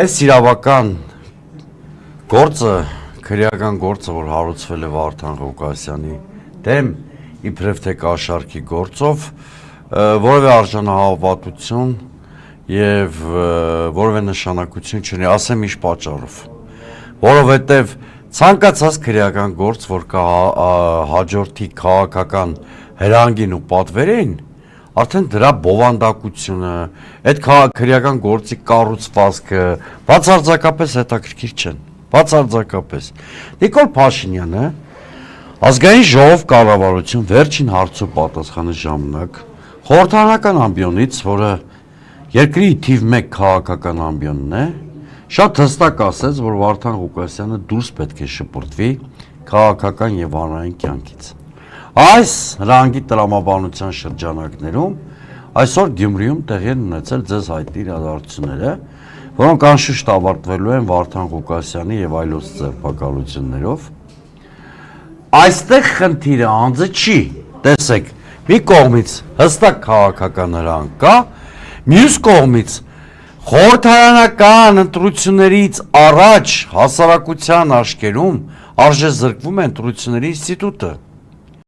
Այս իրավական գործը, քրեական գործը, որ հարուցվել է Վարդան Ղուկասյանի դեմ, իբրև թե կաշառքի գործով, որևէ արժանահավատություն եւ որևէ նշանակություն չունի, ասեմ ինչ պատճառով, որովհետեւ ցանկացած քրեական գործ, որ կա հաջորդի քաղաքական հրանգին ու պատվերին, արդեն դրա բովանդակությունը, այդ քրեական գործի կառուցվածքը բացարձակապես հետաքրքիր չեն, բացարձակապես։ Նիկոլ Փաշինյանը ազգային ժողով կառավարություն վերջին հարցու պատասխանի ժամանակ խորհրդարանական ամբիոնից, որը երկրի թիվ 1 քաղաքական ամբիոնն է, շատ հստակ ասեց, որ Վարդան Ղուկասյանը դուրս պետք է շպրտվի քաղաքական եւ հանրային կյանքից։ Այս հրանգի տրամաբանության շրջանակներում այսօր Գյումրիում տեղի են ունեցել ձեզ հայտնի իրադարձությունները, որոնք անշուշտ ավարտվելու են Վարդան Ղուկասյանի եւ այլոց ձերբակալություններով։ Այստեղ խնդիրը անձը չի, տեսեք, մի կողմից հստակ քաղաքական հրանք կա, մյուս կողմից խորհրդարանական ընտրություններից առաջ հասարակության աշկերում արժեզրկվում է ընտրությունների ինստիտուտը։